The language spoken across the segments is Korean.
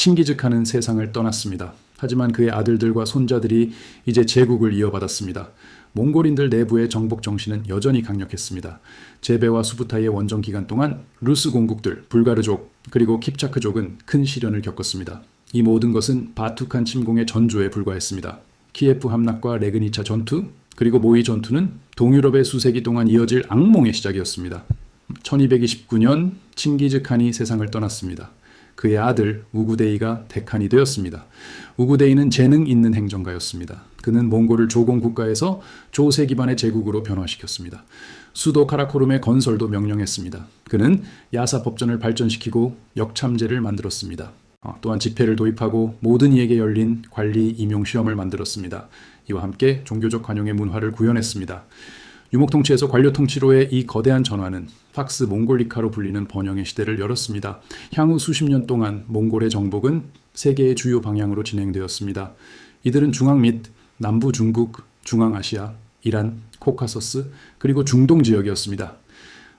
칭기즈칸은 세상을 떠났습니다. 하지만 그의 아들들과 손자들이 이제 제국을 이어받았습니다. 몽골인들 내부의 정복 정신은 여전히 강력했습니다. 제베와 수부타이의 원정 기간 동안 루스 공국들, 불가르족, 그리고 킵차크족은 큰 시련을 겪었습니다. 이 모든 것은 바투칸 침공의 전조에 불과했습니다. 키예프 함락과 레그니차 전투, 그리고 모이 전투는 동유럽의 수세기 동안 이어질 악몽의 시작이었습니다. 1229년 칭기즈칸이 세상을 떠났습니다. 그의 아들 우구데이가 대칸이 되었습니다. 우구데이는 재능 있는 행정가였습니다. 그는 몽골을 조공 국가에서 조세 기반의 제국으로 변화시켰습니다. 수도 카라코룸의 건설도 명령했습니다. 그는 야사 법전을 발전시키고 역참제를 만들었습니다. 또한 집회를 도입하고 모든 이에게 열린 관리 임용 시험을 만들었습니다. 이와 함께 종교적 관용의 문화를 구현했습니다. 유목통치에서 관료통치로의 이 거대한 전환은 팍스 몽골리카로 불리는 번영의 시대를 열었습니다. 향후 수십 년 동안 몽골의 정복은 세계의 주요 방향으로 진행되었습니다. 이들은 중앙 및 남부 중국, 중앙아시아, 이란, 코카서스, 그리고 중동 지역이었습니다.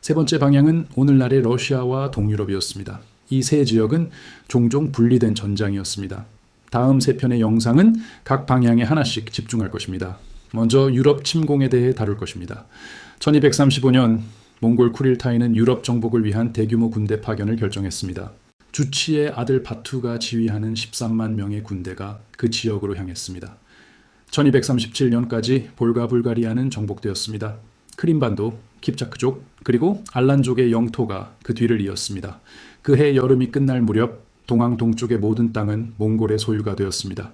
세 번째 방향은 오늘날의 러시아와 동유럽이었습니다. 이 세 지역은 종종 분리된 전장이었습니다. 다음 세 편의 영상은 각 방향에 하나씩 집중할 것입니다. 먼저 유럽 침공에 대해 다룰 것입니다. 1235년 몽골 쿠릴타이는 유럽 정복을 위한 대규모 군대 파견을 결정했습니다. 주치의 아들 바투가 지휘하는 13만 명의 군대가 그 지역으로 향했습니다. 1237년까지 볼가 불가리아는 정복되었습니다. 크림반도, 킵차크족, 그리고 알란족의 영토가 그 뒤를 이었습니다. 그해 여름이 끝날 무렵 동항 동쪽의 모든 땅은 몽골의 소유가 되었습니다.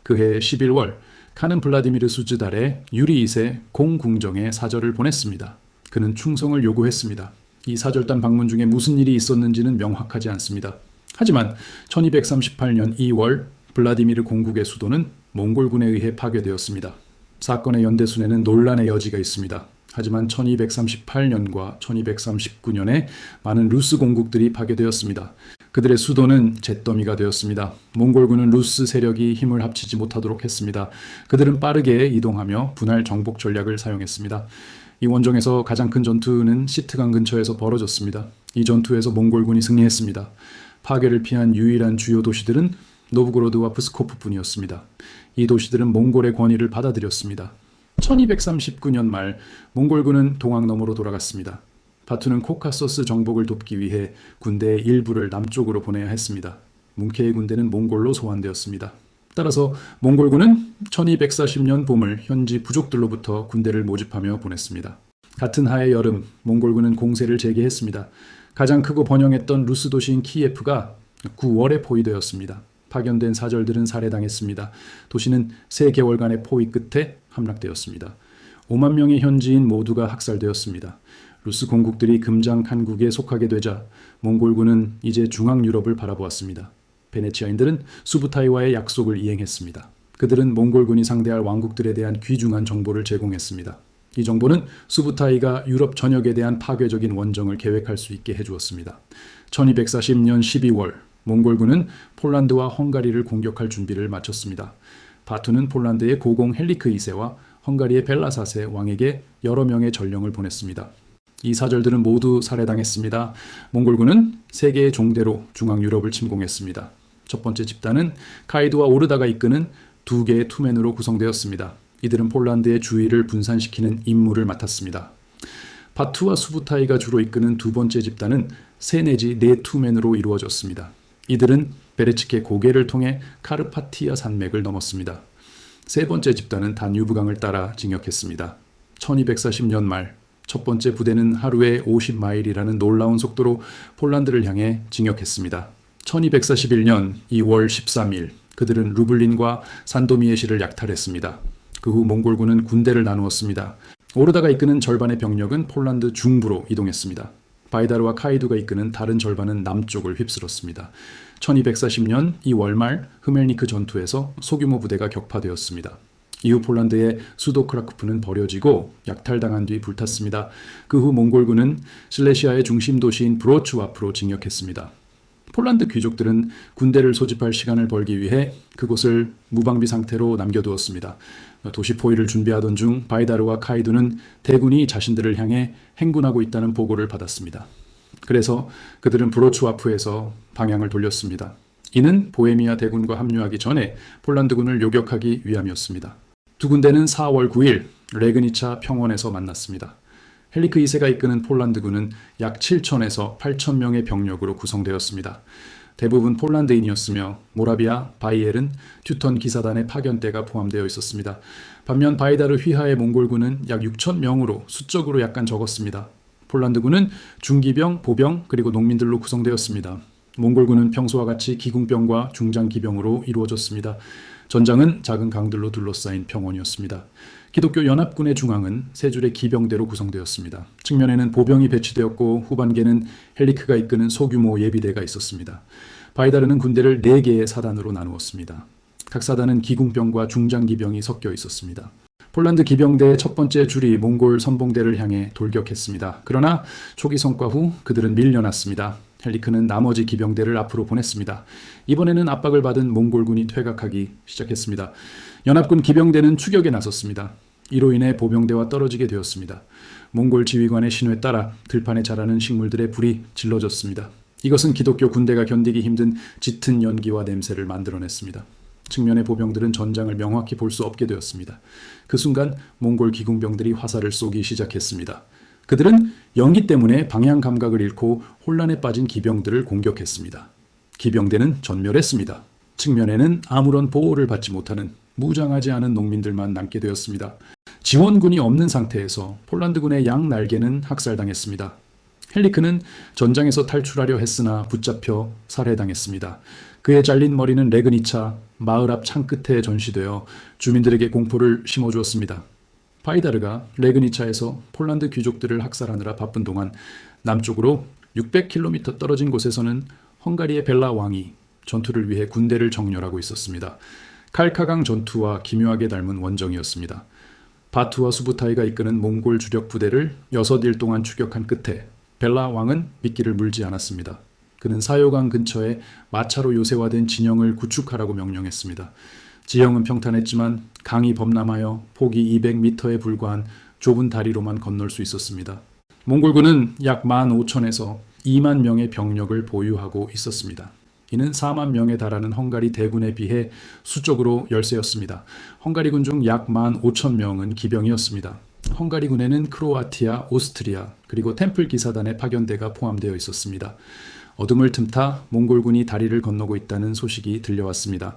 그해 11월 칸은 블라디미르 수즈달에 유리 2세 공궁정에 사절을 보냈습니다. 그는 충성을 요구했습니다. 이 사절단 방문 중에 무슨 일이 있었는지는 명확하지 않습니다. 하지만 1238년 2월 블라디미르 공국의 수도는 몽골군에 의해 파괴되었습니다. 사건의 연대순에는 논란의 여지가 있습니다. 하지만 1238년과 1239년에 많은 루스 공국들이 파괴되었습니다. 그들의 수도는 잿더미가 되었습니다. 몽골군은 루스 세력이 힘을 합치지 못하도록 했습니다. 그들은 빠르게 이동하며 분할 정복 전략을 사용했습니다. 이 원정에서 가장 큰 전투는 시트강 근처에서 벌어졌습니다. 이 전투에서 몽골군이 승리했습니다. 파괴를 피한 유일한 주요 도시들은 노브고로드와 프스코프뿐이었습니다. 이 도시들은 몽골의 권위를 받아들였습니다. 1239년 말 몽골군은 동항 너머로 돌아갔습니다. 바투는 코카소스 정복을 돕기 위해 군대의 일부를 남쪽으로 보내야 했습니다. 뭉케의 군대는 몽골로 소환되었습니다. 따라서 몽골군은 1240년 봄을 현지 부족들로부터 군대를 모집하며 보냈습니다. 같은 하의 여름 몽골군은 공세를 재개했습니다. 가장 크고 번영했던 루스 도시인 키예프가 9월에 포위되었습니다. 파견된 사절들은 살해당했습니다. 도시는 3개월간의 포위 끝에 함락되었습니다. 5만 명의 현지인 모두가 학살되었습니다. 루스 공국들이 금장 칸국에 속하게 되자 몽골군은 이제 중앙 유럽을 바라보았습니다. 베네치아인들은 수부타이와의 약속을 이행했습니다. 그들은 몽골군이 상대할 왕국들에 대한 귀중한 정보를 제공했습니다. 이 정보는 수부타이가 유럽 전역에 대한 파괴적인 원정을 계획할 수 있게 해주었습니다. 1240년 12월 몽골군은 폴란드와 헝가리를 공격할 준비를 마쳤습니다. 바투는 폴란드의 고공 헬리크 2세와 헝가리의 벨라 4세 왕에게 여러 명의 전령을 보냈습니다. 이 사절들은 모두 살해당했습니다. 몽골군은 3개의 종대로 중앙 유럽을 침공했습니다. 첫 번째 집단은 카이두와 오르다가 이끄는 2개의 투맨으로 구성되었습니다. 이들은 폴란드의 주위를 분산시키는 임무를 맡았습니다. 바투와 수부타이가 주로 이끄는 두 번째 집단은 3 내지 4 투맨으로 이루어졌습니다. 이들은 베레츠케 고개를 통해 카르파티아 산맥을 넘었습니다. 세 번째 집단은 다뉴브강을 따라 진격했습니다. 1240년 말 첫 번째 부대는 하루에 50마일이라는 놀라운 속도로 폴란드를 향해 진격했습니다. 1241년 2월 13일 그들은 루블린과 산도미에시를 약탈했습니다. 그 후 몽골군은 군대를 나누었습니다. 오르다가 이끄는 절반의 병력은 폴란드 중부로 이동했습니다. 바이다르와 카이두가 이끄는 다른 절반은 남쪽을 휩쓸었습니다. 1240년 2월 말 흐멜니크 전투에서 소규모 부대가 격파되었습니다. 이후 폴란드의 수도 크라쿠프는 버려지고 약탈당한 뒤 불탔습니다. 그 후 몽골군은 실레시아의 중심 도시인 브로츠 앞으로 진격했습니다. 폴란드 귀족들은 군대를 소집할 시간을 벌기 위해 그곳을 무방비 상태로 남겨두었습니다. 도시 포위를 준비하던 중 바이다르와 카이두는 대군이 자신들을 향해 행군하고 있다는 보고를 받았습니다. 그래서 그들은 브로츠와프에서 방향을 돌렸습니다. 이는 보헤미아 대군과 합류하기 전에 폴란드군을 요격하기 위함이었습니다. 두 군대는 4월 9일 레그니차 평원에서 만났습니다. 헬리크 2세가 이끄는 폴란드군은 약 7천에서 8천 명의 병력으로 구성되었습니다. 대부분 폴란드인이었으며 모라비아, 바이엘은 튜턴 기사단의 파견대가 포함되어 있었습니다. 반면 바이다르 휘하의 몽골군은 약 6천 명으로 수적으로 약간 적었습니다. 폴란드군은 중기병, 보병, 그리고 농민들로 구성되었습니다. 몽골군은 평소와 같이 기궁병과 중장기병으로 이루어졌습니다. 전장은 작은 강들로 둘러싸인 평원이었습니다. 기독교 연합군의 중앙은 세 줄의 기병대로 구성되었습니다. 측면에는 보병이 배치되었고 후반계는 헬리크가 이끄는 소규모 예비대가 있었습니다. 바이다르는 군대를 4개의 사단으로 나누었습니다. 각 사단은 기궁병과 중장기병이 섞여 있었습니다. 폴란드 기병대의 첫 번째 줄이 몽골 선봉대를 향해 돌격했습니다. 그러나 초기 성과 후 그들은 밀려났습니다. 헬리크는 나머지 기병대를 앞으로 보냈습니다. 이번에는 압박을 받은 몽골군이 퇴각하기 시작했습니다. 연합군 기병대는 추격에 나섰습니다. 이로 인해 보병대와 떨어지게 되었습니다. 몽골 지휘관의 신호에 따라 들판에 자라는 식물들의 불이 질러졌습니다. 이것은 기독교 군대가 견디기 힘든 짙은 연기와 냄새를 만들어냈습니다. 측면의 보병들은 전장을 명확히 볼 수 없게 되었습니다. 그 순간 몽골 기궁병들이 화살을 쏘기 시작했습니다. 그들은 연기 때문에 방향 감각을 잃고 혼란에 빠진 기병들을 공격했습니다. 기병대는 전멸했습니다. 측면에는 아무런 보호를 받지 못하는 무장하지 않은 농민들만 남게 되었습니다. 지원군이 없는 상태에서 폴란드군의 양 날개는 학살당했습니다. 헬리크는 전장에서 탈출하려 했으나 붙잡혀 살해당했습니다. 그의 잘린 머리는 레그니차 마을 앞 창끝에 전시되어 주민들에게 공포를 심어주었습니다. 바이다르가 레그니차에서 폴란드 귀족들을 학살하느라 바쁜 동안 남쪽으로 600km 떨어진 곳에서는 헝가리의 벨라 왕이 전투를 위해 군대를 정렬하고 있었습니다. 칼카강 전투와 기묘하게 닮은 원정이었습니다. 바투와 수부타이가 이끄는 몽골 주력 부대를 6일 동안 추격한 끝에 벨라 왕은 미끼를 물지 않았습니다. 그는 사요강 근처에 마차로 요새화된 진영을 구축하라고 명령했습니다. 지형은 평탄했지만 강이 범람하여 폭이 200m에 불과한 좁은 다리로만 건널 수 있었습니다. 몽골군은 약 15,000에서 2만 명의 병력을 보유하고 있었습니다. 이는 4만 명에 달하는 헝가리 대군에 비해 수적으로 열세였습니다. 헝가리군 중 약 15,000명은 기병이었습니다. 헝가리군에는 크로아티아, 오스트리아, 그리고 템플 기사단의 파견대가 포함되어 있었습니다. 어둠을 틈타 몽골군이 다리를 건너고 있다는 소식이 들려왔습니다.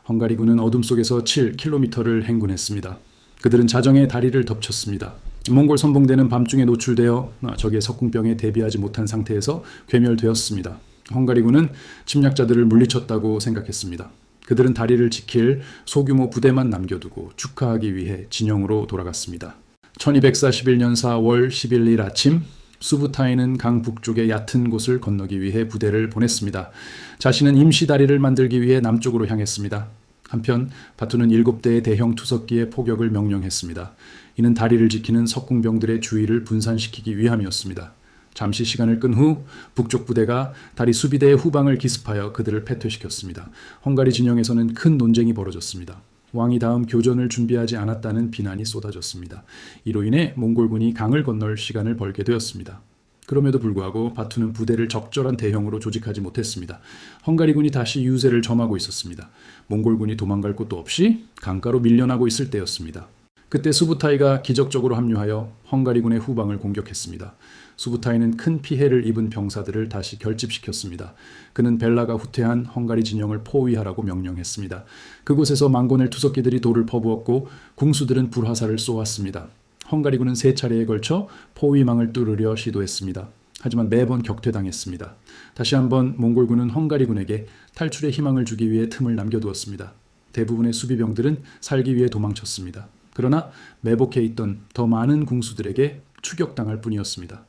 헝가리군은 어둠 속에서 7km를 행군했습니다. 그들은 자정에 다리를 덮쳤습니다. 몽골 선봉대는 밤중에 노출되어 적의 석궁병에 대비하지 못한 상태에서 괴멸되었습니다. 헝가리군은 침략자들을 물리쳤다고 생각했습니다. 그들은 다리를 지킬 소규모 부대만 남겨두고 축하하기 위해 진영으로 돌아갔습니다. 1241년 4월 11일 아침 수부타이는 강 북쪽의 얕은 곳을 건너기 위해 부대를 보냈습니다. 자신은 임시 다리를 만들기 위해 남쪽으로 향했습니다. 한편 바투는 7대의 대형 투석기에 포격을 명령했습니다. 이는 다리를 지키는 석궁병들의 주의를 분산시키기 위함이었습니다. 잠시 시간을 끈 후 북쪽 부대가 다리 수비대의 후방을 기습하여 그들을 패퇴시켰습니다. 헝가리 진영에서는 큰 논쟁이 벌어졌습니다. 왕이 다음 교전을 준비하지 않았다는 비난이 쏟아졌습니다. 이로 인해 몽골군이 강을 건널 시간을 벌게 되었습니다. 그럼에도 불구하고 바투는 부대를 적절한 대형으로 조직하지 못했습니다. 헝가리군이 다시 유세를 점하고 있었습니다. 몽골군이 도망갈 곳도 없이 강가로 밀려나고 있을 때였습니다. 그때 수부타이가 기적적으로 합류하여 헝가리군의 후방을 공격했습니다. 수부타이는 큰 피해를 입은 병사들을 다시 결집시켰습니다. 그는 벨라가 후퇴한 헝가리 진영을 포위하라고 명령했습니다. 그곳에서 망고넬 투석기들이 돌을 퍼부었고 궁수들은 불화살을 쏘았습니다. 헝가리군은 3차례에 걸쳐 포위망을 뚫으려 시도했습니다. 하지만 매번 격퇴당했습니다. 다시 한번 몽골군은 헝가리군에게 탈출의 희망을 주기 위해 틈을 남겨두었습니다. 대부분의 수비병들은 살기 위해 도망쳤습니다. 그러나 매복해 있던 더 많은 궁수들에게 추격당할 뿐이었습니다.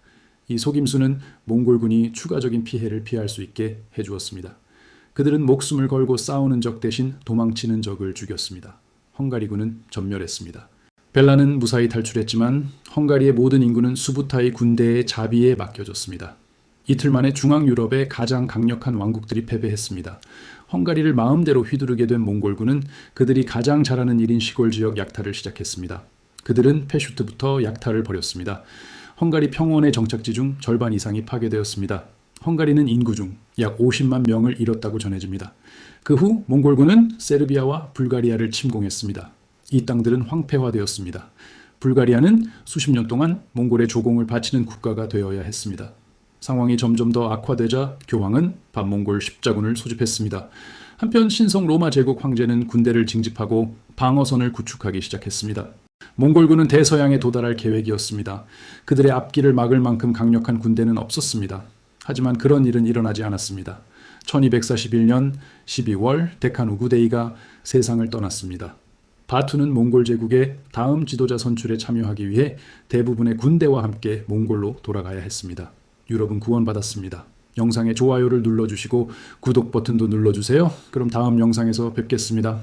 이 속임수는 몽골군이 추가적인 피해를 피할 수 있게 해주었습니다. 그들은 목숨을 걸고 싸우는 적 대신 도망치는 적을 죽였습니다. 헝가리군은 전멸했습니다. 벨라는 무사히 탈출했지만 헝가리의 모든 인구는 수부타이 군대의 자비에 맡겨졌습니다. 이틀 만에 중앙 유럽의 가장 강력한 왕국들이 패배했습니다. 헝가리를 마음대로 휘두르게 된 몽골군은 그들이 가장 잘하는 일인 시골 지역 약탈을 시작했습니다. 그들은 페슈트부터 약탈을 벌였습니다. 헝가리 평원의 정착지 중 절반 이상이 파괴되었습니다. 헝가리는 인구 중 약 50만 명을 잃었다고 전해집니다. 그 후 몽골군은 세르비아와 불가리아를 침공했습니다. 이 땅들은 황폐화되었습니다. 불가리아는 수십 년 동안 몽골의 조공을 바치는 국가가 되어야 했습니다. 상황이 점점 더 악화되자 교황은 반몽골 십자군을 소집했습니다. 한편 신성 로마 제국 황제는 군대를 징집하고 방어선을 구축하기 시작했습니다. 몽골군은 대서양에 도달할 계획이었습니다. 그들의 앞길을 막을 만큼 강력한 군대는 없었습니다. 하지만 그런 일은 일어나지 않았습니다. 1241년 12월 데칸 우구데이가 세상을 떠났습니다. 바투는 몽골 제국의 다음 지도자 선출에 참여하기 위해 대부분의 군대와 함께 몽골로 돌아가야 했습니다. 유럽은 구원받았습니다. 영상에 좋아요를 눌러주시고 구독 버튼도 눌러주세요. 그럼 다음 영상에서 뵙겠습니다.